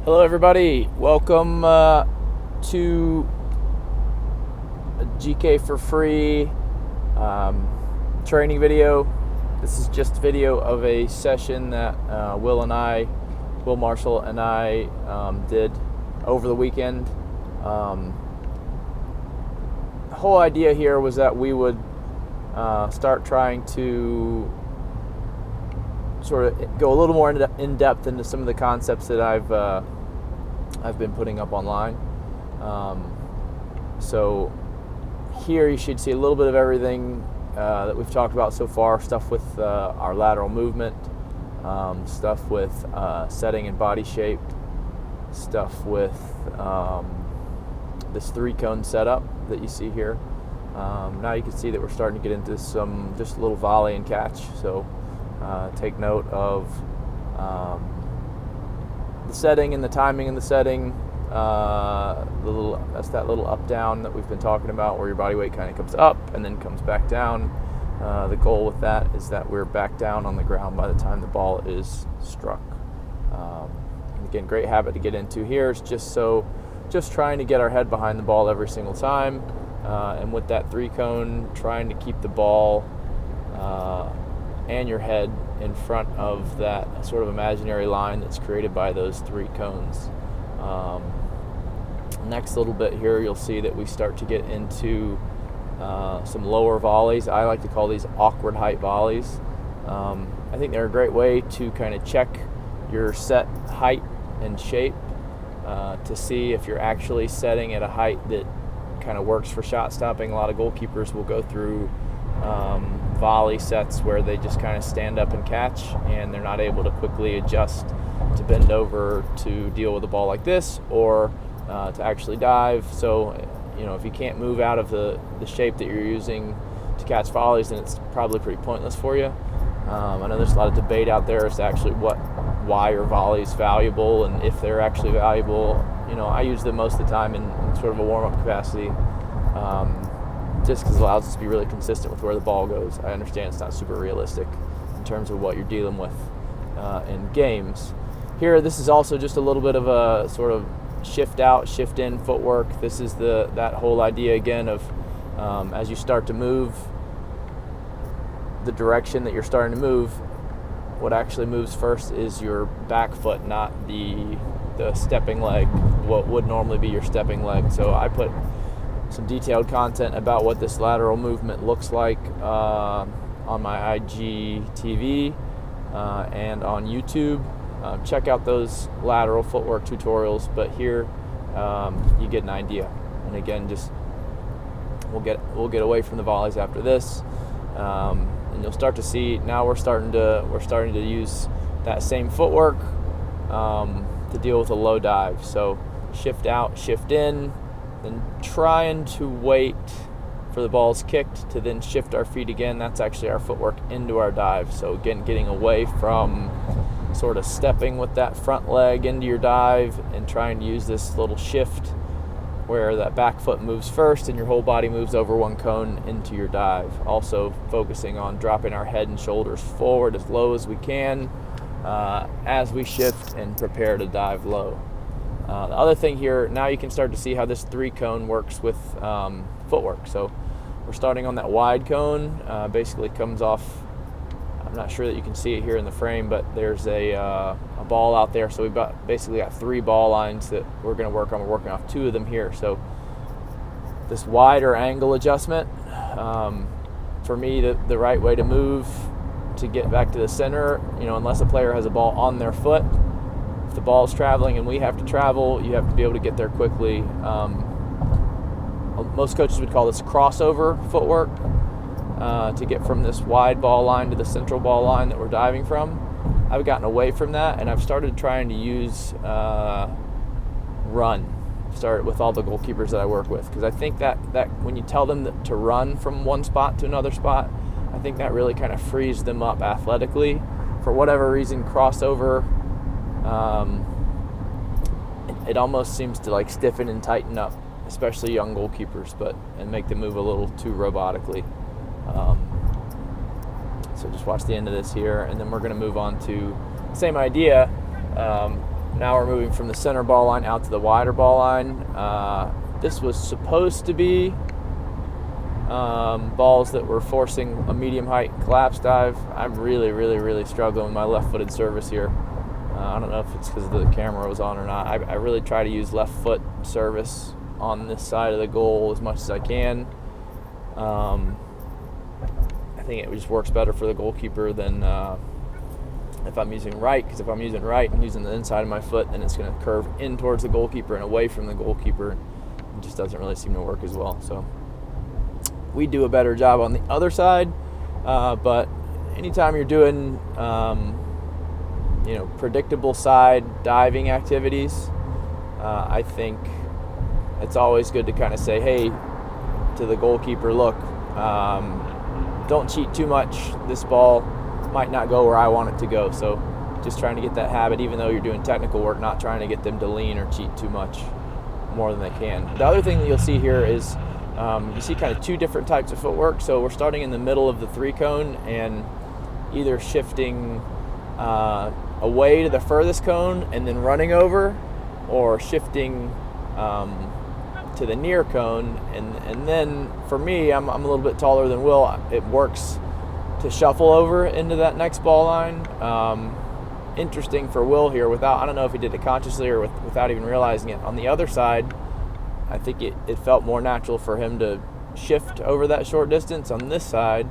Hello everybody, welcome to a GK4FREE training video. This is just a video of a session that Will Marshall and I did over the weekend. The whole idea here was that we would start trying to sort of go a little more in depth into some of the concepts that I've been putting up online. So here you should see a little bit of everything that we've talked about so far. Stuff with our lateral movement, stuff with setting and body shape, stuff with this 3-cone setup that you see here. Now you can see that we're starting to get into some just a little volley and catch. So take note of the setting and the timing in the setting. That's that little up down that we've been talking about, where your body weight kind of comes up and then comes back down. The goal with that is that we're back down on the ground by the time the ball is struck. And again, great habit to get into here is just trying to get our head behind the ball every single time, and with that 3-cone, trying to keep the ball and your head in front of that sort of imaginary line that's created by those 3 cones. Next little bit here, you'll see that we start to get into some lower volleys. I like to call these awkward height volleys. I think they're a great way to kind of check your set height and shape to see if you're actually setting at a height that kind of works for shot stopping. A lot of goalkeepers will go through volley sets where they just kind of stand up and catch, and they're not able to quickly adjust to bend over to deal with a ball like this, or to actually dive. So, if you can't move out of the shape that you're using to catch volleys, then it's probably pretty pointless for you. I know there's a lot of debate out there as to actually why are volleys valuable, and if they're actually valuable. I use them most of the time in sort of a warm-up capacity. Just because it allows us to be really consistent with where the ball goes. I understand it's not super realistic in terms of what you're dealing with in games. Here, this is also just a little bit of a sort of shift out, shift in footwork. This is that whole idea again of as you start to move, the direction that you're starting to move, what actually moves first is your back foot, not the stepping leg, what would normally be your stepping leg. So I put some detailed content about what this lateral movement looks like on my IGTV and on YouTube. Check out those lateral footwork tutorials, but here you get an idea. And again, just we'll get away from the volleys after this, and you'll start to see now we're starting to use that same footwork to deal with a low dive. So shift out, shift in, then trying to wait for the ball's kicked to then shift our feet again. That's actually our footwork into our dive. So again, getting away from sort of stepping with that front leg into your dive and trying to use this little shift where that back foot moves first and your whole body moves over 1 cone into your dive. Also focusing on dropping our head and shoulders forward as low as we can as we shift and prepare to dive low. The other thing here, now you can start to see how this 3-cone works with footwork. So we're starting on that wide cone, basically comes off, I'm not sure that you can see it here in the frame, but there's a ball out there. So we've basically got 3 ball lines that we're going to work on. We're working off 2 of them here. So this wider angle adjustment, for me, the right way to move to get back to the center, unless a player has a ball on their foot, if the ball is traveling and we have to travel, you have to be able to get there quickly. Most coaches would call this crossover footwork, to get from this wide ball line to the central ball line that we're diving from. I've gotten away from that, and I've started trying to use run. Start with all the goalkeepers that I work with, because I think that when you tell them to run from one spot to another spot, I think that really kind of frees them up athletically. For whatever reason, crossover, it almost seems to like stiffen and tighten up, especially young goalkeepers, and make them move a little too robotically. So just watch the end of this here, and then we're going to move on to the same idea. Now we're moving from the center ball line out to the wider ball line. This was supposed to be balls that were forcing a medium height collapse dive. I'm really struggling with my left-footed service here. I don't know if it's because the camera was on or not. I really try to use left foot service on this side of the goal as much as I can. I think it just works better for the goalkeeper than if I'm using right, because if I'm using right and using the inside of my foot, then it's going to curve in towards the goalkeeper and away from the goalkeeper. It just doesn't really seem to work as well. So we do a better job on the other side, but anytime you're doing predictable side diving activities, I think it's always good to kind of say, hey, to the goalkeeper, look, don't cheat too much. This ball might not go where I want it to go. So just trying to get that habit, even though you're doing technical work, not trying to get them to lean or cheat too much more than they can. The other thing that you'll see here is you see kind of two different types of footwork. So we're starting in the middle of the 3-cone and either shifting away to the furthest cone and then running over, or shifting to the near cone. And then for me, I'm a little bit taller than Will. It works to shuffle over into that next ball line. Interesting for Will here, I don't know if he did it consciously or without even realizing it. On the other side, I think it felt more natural for him to shift over that short distance. On this side,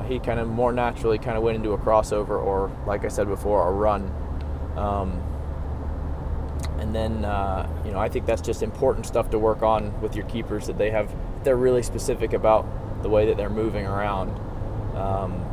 he kind of more naturally kind of went into a crossover, or like I said before, a run. And then, I think that's just important stuff to work on with your keepers, that they're really specific about the way that they're moving around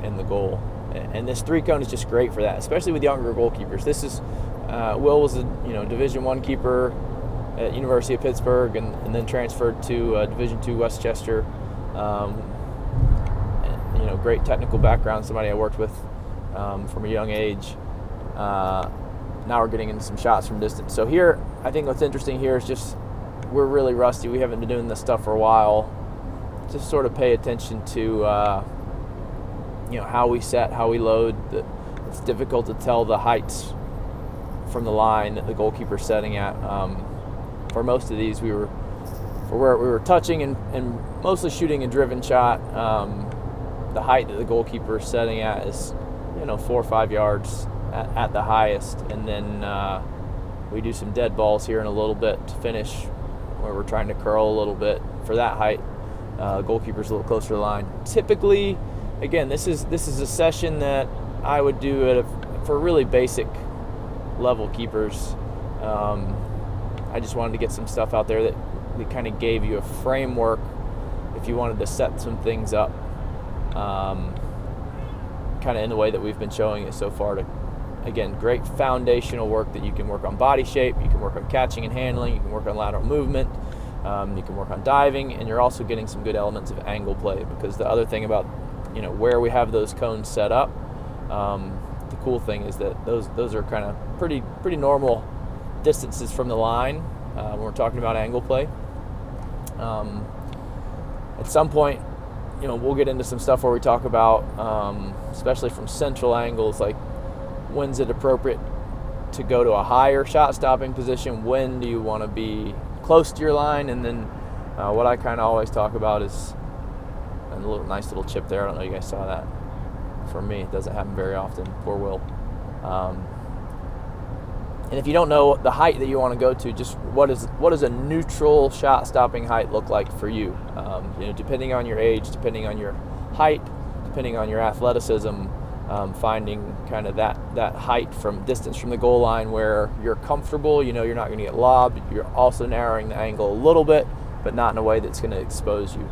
in the goal. And this 3-cone is just great for that, especially with younger goalkeepers. This is, Will was a Division I keeper at University of Pittsburgh, and then transferred to Division II Westchester. Great technical background, somebody I worked with from a young age. Now we're getting into some shots from distance. So here, I think what's interesting here is just we're really rusty. We haven't been doing this stuff for a while. Just sort of pay attention to how we set, how we load. It's difficult to tell the heights from the line that the goalkeeper's setting at. For most of these, we were touching and mostly shooting a driven shot. The height that the goalkeeper is setting at is 4 or 5 yards at the highest, and then we do some dead balls here in a little bit to finish, where we're trying to curl a little bit for that height. Goalkeeper's a little closer to the line. Typically, again, this is a session that I would do for really basic level keepers. I just wanted to get some stuff out there that kind of gave you a framework if you wanted to set some things up, kind of in the way that we've been showing it so far. Again, great foundational work that you can work on body shape, you can work on catching and handling, you can work on lateral movement, you can work on diving, and you're also getting some good elements of angle play, because the other thing about where we have those cones set up, the cool thing is that those are kind of pretty normal distances from the line when we're talking about angle play. At some point, we'll get into some stuff where we talk about, especially from central angles, like when's it appropriate to go to a higher shot stopping position, when do you want to be close to your line, and then what I kind of always talk about is a nice little chip there. I don't know if you guys saw that. For me, it doesn't happen very often. Poor Will. And if you don't know the height that you want to go to, just what does a neutral shot stopping height look like for you? Depending on your age, depending on your height, depending on your athleticism, finding kind of that height from distance from the goal line where you're comfortable, you're not going to get lobbed. You're also narrowing the angle a little bit, but not in a way that's going to expose you.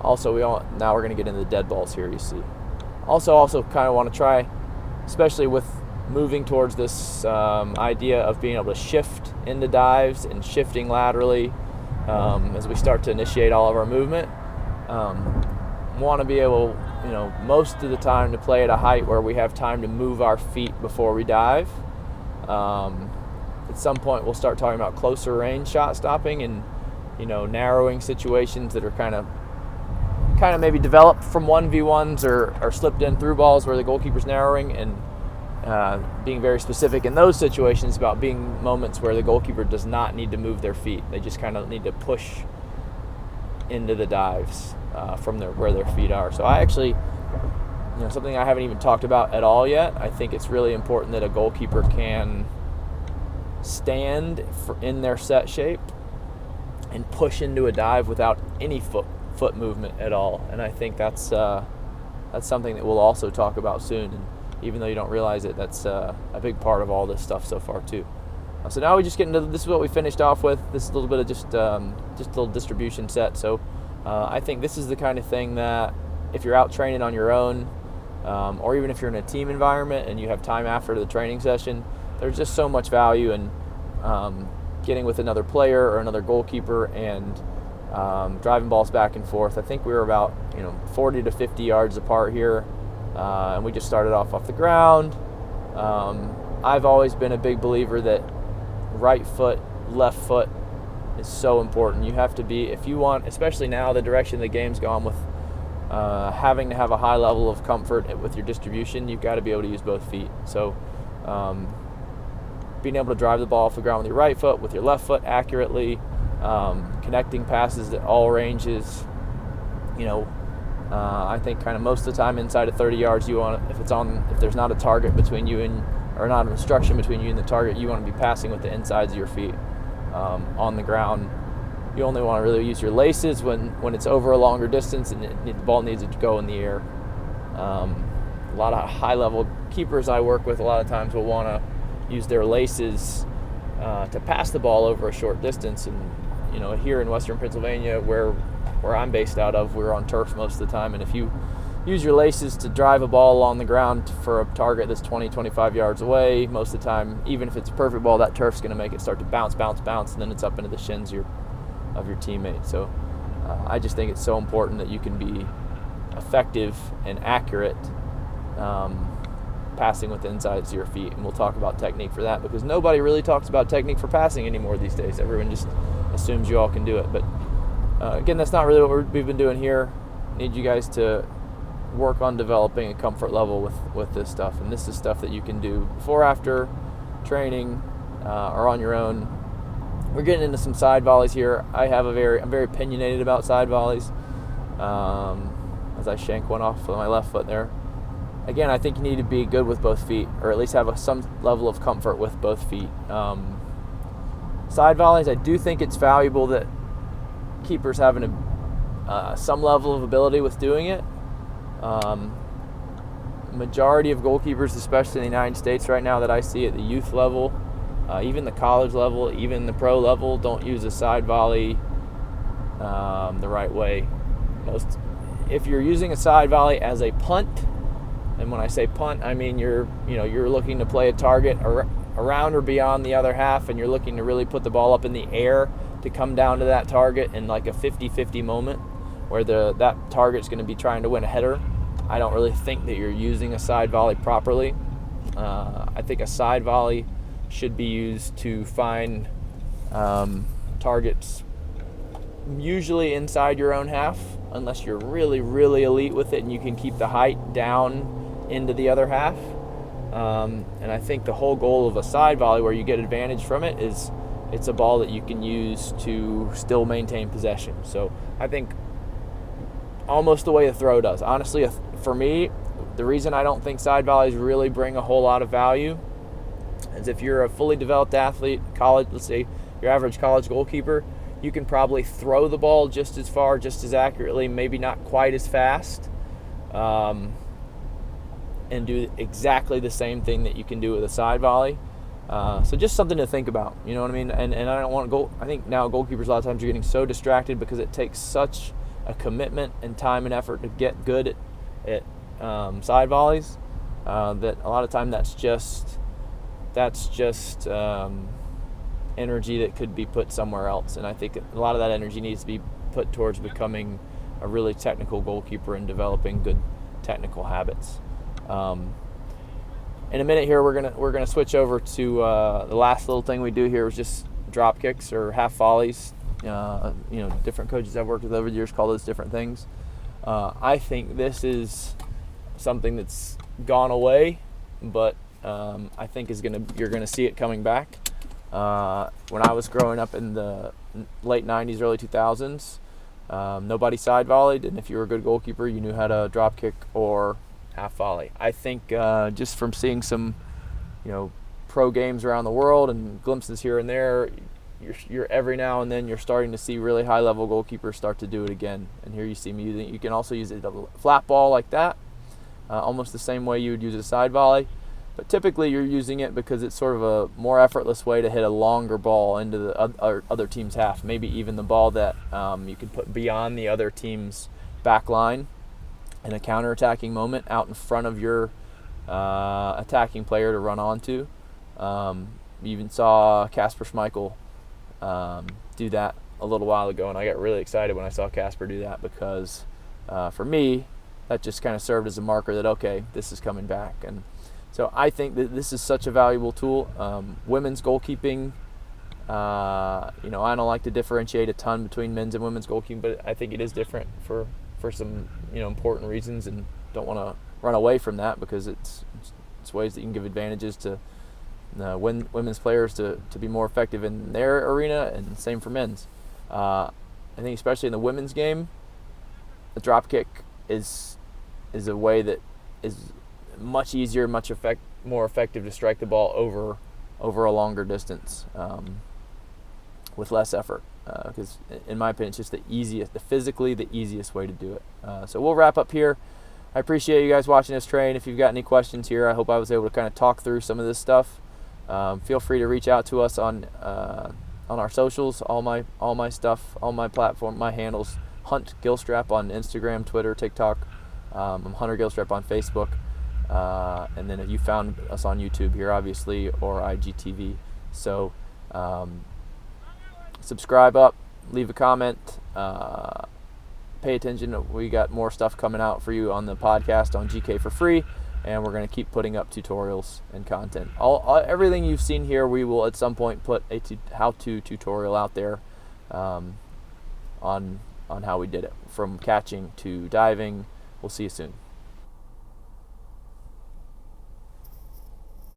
Also, now we're going to get into the dead balls here, you see. Also kind of want to try, especially with moving towards this idea of being able to shift into dives and shifting laterally as we start to initiate all of our movement. Want to be able, most of the time to play at a height where we have time to move our feet before we dive. At some point, we'll start talking about closer range shot stopping and, narrowing situations that are kind of maybe developed from 1v1s or slipped in through balls where the goalkeeper's narrowing, and being very specific in those situations about being moments where the goalkeeper does not need to move their feet. They just kind of need to push into the dives from where their feet are. So I actually, something I haven't even talked about at all yet, I think it's really important that a goalkeeper can stand in their set shape and push into a dive without any foot movement at all. And I think that's something that we'll also talk about soon. And even though you don't realize it, that's a big part of all this stuff so far too. So now we just get into, this is what we finished off with. This is a little bit of just a little distribution set. So I think this is the kind of thing that if you're out training on your own, or even if you're in a team environment and you have time after the training session, there's just so much value in getting with another player or another goalkeeper and driving balls back and forth. I think we were about 40 to 50 yards apart here, and we just started off the ground. I've always been a big believer that right foot, left foot is so important. You have to be, if you want, especially now the direction the game's gone with having to have a high level of comfort with your distribution, you've got to be able to use both feet. So being able to drive the ball off the ground with your right foot, with your left foot accurately, connecting passes at all ranges. I think kind of most of the time inside of 30 yards, you want, if there's not a target between you and, or not an obstruction between you and the target, you want to be passing with the insides of your feet on the ground. You only want to really use your laces when it's over a longer distance and the ball needs to go in the air. A lot of high-level keepers I work with a lot of times will want to use their laces to pass the ball over a short distance. And here in Western Pennsylvania, where I'm based out of, we're on turf most of the time. And if you use your laces to drive a ball along the ground for a target that's 20-25 yards away, most of the time, even if it's a perfect ball, that turf's going to make it start to bounce, and then it's up into the shins of your teammate. So I just think it's so important that you can be effective and accurate passing with the insides of your feet. And we'll talk about technique for that, because nobody really talks about technique for passing anymore these days. Everyone just assumes you all can do it. But again, that's not really what we've been doing here. Need you guys to work on developing a comfort level with this stuff. And this is stuff that you can do before, after training, or on your own. We're getting into some side volleys here. I'm very opinionated about side volleys. As I shank one off with my left foot there. Again, I think you need to be good with both feet, or at least have some level of comfort with both feet. Side volleys, I do think it's valuable that keepers have some level of ability with doing it. Majority of goalkeepers, especially in the United States right now that I see at the youth level, even the college level, even the pro level, don't use a side volley the right way. If you're using a side volley as a punt, and when I say punt, I mean you're looking to play a target around or beyond the other half, and you're looking to really put the ball up in the air to come down to that target in like a 50-50 moment where that target's going to be trying to win a header. I don't really think that you're using a side volley properly. I think a side volley should be used to find targets usually inside your own half, unless you're really, really elite with it and you can keep the height down into the other half. And I think the whole goal of a side volley, where you get advantage from it, is it's a ball that you can use to still maintain possession. So I think almost the way a throw does. Honestly, for me, the reason I don't think side volleys really bring a whole lot of value is if you're a fully developed athlete, let's say your average college goalkeeper, you can probably throw the ball just as far, just as accurately, maybe not quite as fast, and do exactly the same thing that you can do with a side volley. So just something to think about, you know what I mean? And I don't want to I think now goalkeepers a lot of times are getting so distracted because it takes such a commitment and time and effort to get good at side volleys that a lot of time that's just energy that could be put somewhere else. And I think a lot of that energy needs to be put towards becoming a really technical goalkeeper and developing good technical habits. In a minute here, we're gonna switch over to the last little thing we do here is just drop kicks or half volleys. Different coaches I've worked with over the years call those different things. I think this is something that's gone away, but I think you're gonna see it coming back. When I was growing up in the late 90s, early 2000s, nobody side volleyed, and if you were a good goalkeeper, you knew how to drop kick or half volley. I think just from seeing some, pro games around the world and glimpses here and there, you're every now and then you're starting to see really high level goalkeepers start to do it again. And here you see me using it. You can also use a flat ball like that, almost the same way you would use a side volley. But typically you're using it because it's sort of a more effortless way to hit a longer ball into the other team's half, maybe even the ball that you can put beyond the other team's back line in a counter-attacking moment out in front of your attacking player to run onto. You even saw Kasper Schmeichel do that a little while ago, and I got really excited when I saw Kasper do that because for me, that just kind of served as a marker that, okay, this is coming back. And so I think that this is such a valuable tool. Women's goalkeeping, I don't like to differentiate a ton between men's and women's goalkeeping, but I think it is different for some important reasons, and don't want to run away from that because it's ways that you can give advantages to women's players to be more effective in their arena, and same for men's. I think especially in the women's game, the drop kick is a way that is much easier, more effective to strike the ball over a longer distance with less effort. Because in my opinion, it's just physically the easiest way to do it. So we'll wrap up here. I appreciate you guys watching us train. If you've got any questions here, I hope I was able to kind of talk through some of this stuff. Feel free to reach out to us on our socials, all my stuff, all my platform, my handles. Hunt Gilstrap on Instagram, Twitter, TikTok. I'm Hunter Gilstrap on Facebook. And then if you found us on YouTube here, obviously, or IGTV. So subscribe up, leave a comment, pay attention. We got more stuff coming out for you on the podcast on GK4FREE, and we're going to keep putting up tutorials and content. Everything you've seen here, we will at some point put a how-to tutorial out there on how we did it, from catching to diving. We'll see you soon.